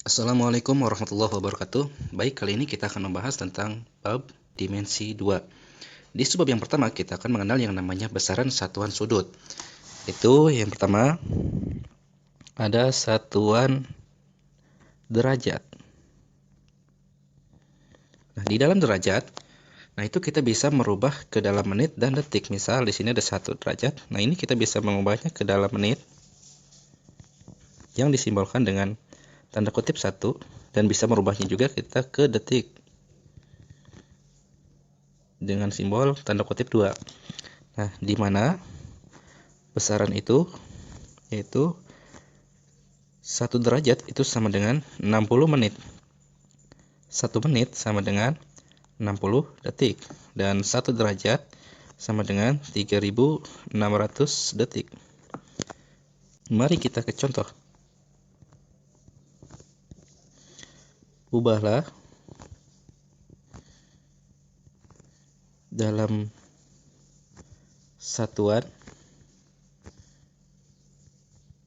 Assalamualaikum warahmatullahi wabarakatuh. Baik, kali ini kita akan membahas tentang bab dimensi 2. Di bab yang pertama kita akan mengenal yang namanya besaran satuan sudut. Itu yang pertama ada satuan derajat. Nah, di dalam derajat, nah itu kita bisa merubah ke dalam menit dan detik. Misal di sini ada 1 derajat. Nah, ini kita bisa mengubahnya ke dalam menit yang disimbolkan dengan tanda kutip 1 dan bisa merubahnya juga kita ke detik dengan simbol tanda kutip 2. Nah, di mana besaran itu yaitu 1 derajat itu sama dengan 60 menit. 1 menit sama dengan 60 detik dan 1 derajat sama dengan 3600 detik. Mari kita ke contoh. Ubahlah dalam satuan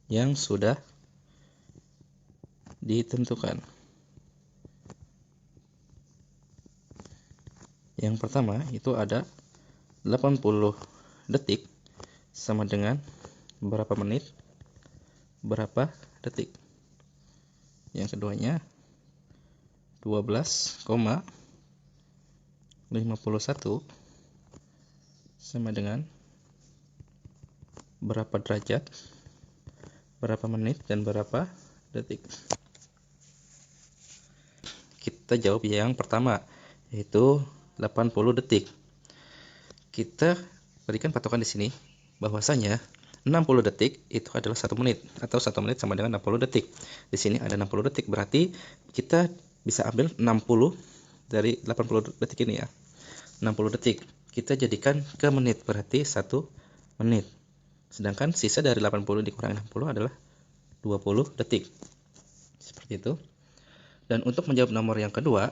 yang sudah ditentukan. Yang pertama itu ada 80 detik sama dengan berapa menit, berapa detik. Yang keduanya 12,51 sama dengan berapa derajat, berapa menit, dan berapa detik. Kita jawab yang pertama, yaitu 80 detik. Kita berikan patokan di sini bahwasanya 60 detik itu adalah 1 menit atau 1 menit sama dengan 60 detik. Di sini ada 60 detik, berarti kita bisa ambil 60 dari 80 detik ini ya. 60 detik kita jadikan ke menit, berarti 1 menit. Sedangkan sisa dari 80 dikurangi 60 adalah 20 detik. Seperti itu. Dan untuk menjawab nomor yang kedua,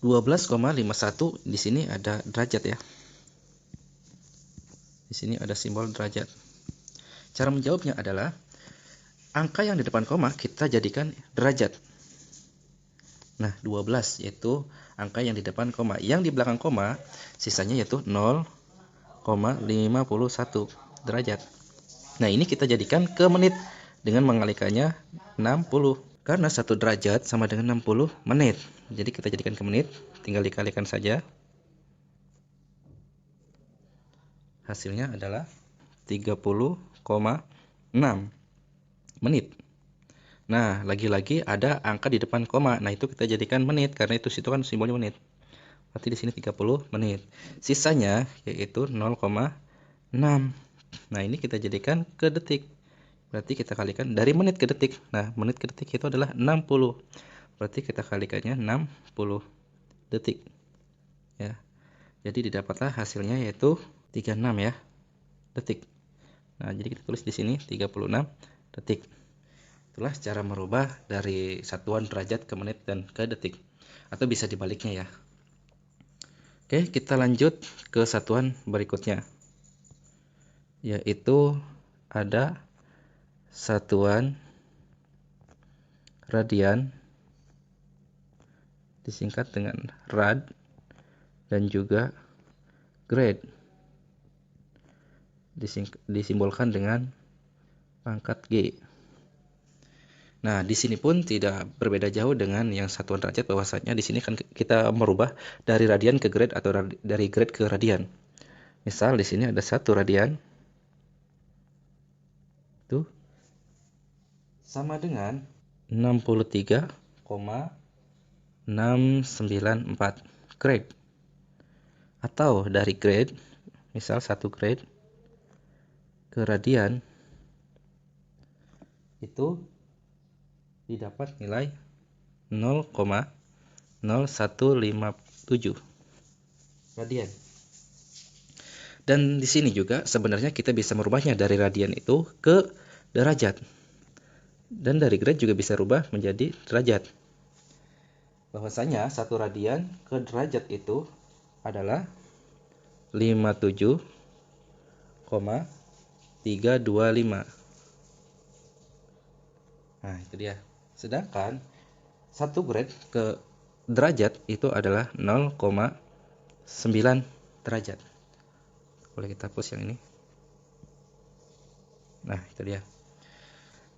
12,51 di sini ada derajat ya. Di sini ada simbol derajat. Cara menjawabnya adalah angka yang di depan koma kita jadikan derajat. Nah, 12 yaitu angka yang di depan koma. Yang di belakang koma sisanya yaitu 0,51 derajat. Nah, ini kita jadikan ke menit dengan mengalikannya 60. Karena 1 derajat sama dengan 60 menit. Jadi kita jadikan ke menit, tinggal dikalikan saja. Hasilnya adalah 30,6 menit. Nah, lagi-lagi ada angka di depan koma. Nah, itu kita jadikan menit karena itu situ kan simbolnya menit. Berarti di sini 30 menit. Sisanya yaitu 0,6. Nah, ini kita jadikan ke detik. Berarti kita kalikan dari menit ke detik. Nah, menit ke detik itu adalah 60. Berarti kita kalikannya 60 detik. Ya. Jadi didapatlah hasilnya yaitu 36 ya, detik. Nah, jadi kita tulis di sini 36 detik. Itulah cara merubah dari satuan derajat ke menit dan ke detik. Atau bisa dibaliknya ya. Oke, kita lanjut ke satuan berikutnya. Yaitu ada satuan radian disingkat dengan rad dan juga grad disimbolkan dengan pangkat G. Nah, di sini pun tidak berbeda jauh dengan yang satuan derajat, bahwasanya di sini kan kita merubah dari radian ke grad atau dari grad ke radian. Misal di sini ada 1 radian itu sama dengan 63,694 grad. Atau dari grad, misal 1 grad ke radian itu didapat nilai 0,0157 radian. Dan di sini juga sebenarnya kita bisa merubahnya dari radian itu ke derajat. Dan dari grad juga bisa rubah menjadi derajat. Bahwasanya 1 radian ke derajat itu adalah 57,325. Nah, itu dia. Sedangkan 1 grade ke derajat itu adalah 0,9 derajat. Boleh kita hapus yang ini. Nah, itu dia.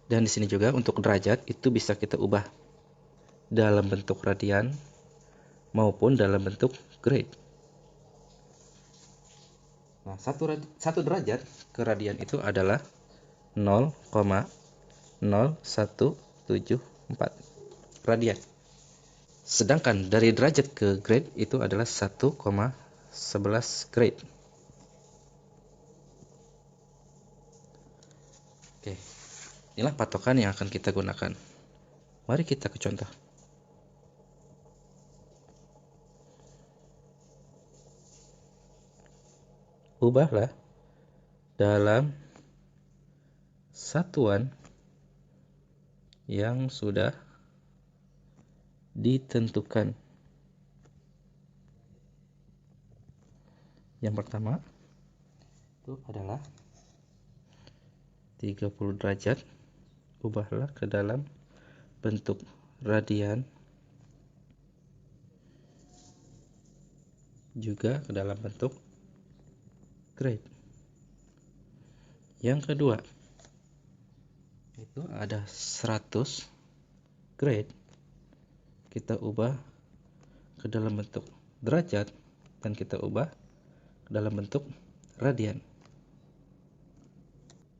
Dan di sini juga untuk derajat itu bisa kita ubah dalam bentuk radian maupun dalam bentuk grade. Nah, 1 derajat ke radian itu adalah 0,0174 radian. Sedangkan dari derajat ke grade itu adalah 1,11 grade. Oke, inilah patokan yang akan kita gunakan. Mari kita ke contoh. Ubahlah dalam satuan yang sudah ditentukan. Yang pertama itu adalah 30 derajat. Ubahlah ke dalam bentuk radian, juga ke dalam bentuk grade. Yang kedua itu ada 100 grade, kita ubah ke dalam bentuk derajat dan kita ubah ke dalam bentuk radian.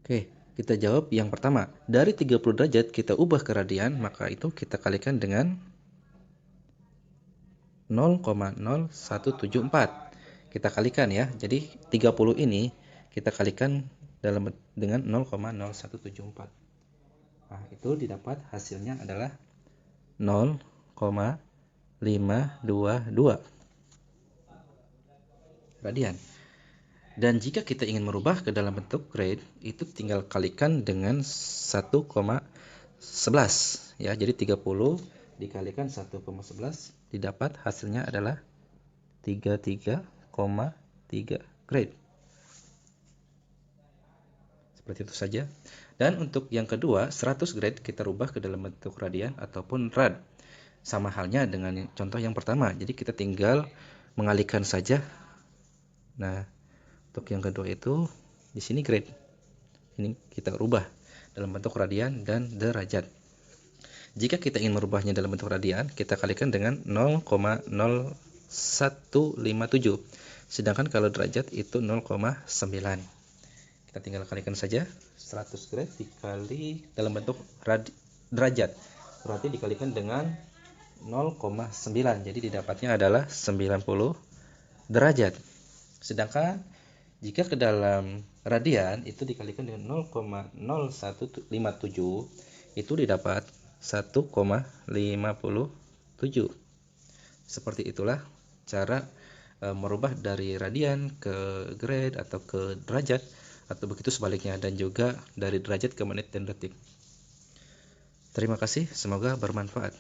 Oke, kita jawab yang pertama. Dari 30 derajat kita ubah ke radian, maka itu kita kalikan dengan 0,0174. Kita kalikan ya. Jadi 30 ini kita kalikan dengan 0,0174. Nah, itu didapat hasilnya adalah 0,522 radian. Dan jika kita ingin merubah ke dalam bentuk grade, itu tinggal kalikan dengan 1,11 ya. Jadi 30 dikalikan 1,11 didapat hasilnya adalah 33,3 grade. Seperti itu saja. Dan untuk yang kedua, 100 grade kita rubah ke dalam bentuk radian ataupun rad. Sama halnya dengan contoh yang pertama. Jadi kita tinggal mengalihkan saja. Nah, untuk yang kedua itu di sini grade. Ini kita rubah dalam bentuk radian dan derajat. Jika kita ingin merubahnya dalam bentuk radian, kita kalikan dengan 0,0157. Sedangkan kalau derajat itu 0,9. Kita tinggal kalikan saja 100 grade dikali dalam bentuk derajat. Berarti dikalikan dengan 0,9. Jadi didapatnya adalah 90 derajat. Sedangkan jika ke dalam radian itu dikalikan dengan 0,0157, itu didapat 1,57. Seperti itulah cara merubah dari radian ke grade atau ke derajat, atau begitu sebaliknya, dan juga dari derajat ke menit dan detik. Terima kasih, semoga bermanfaat.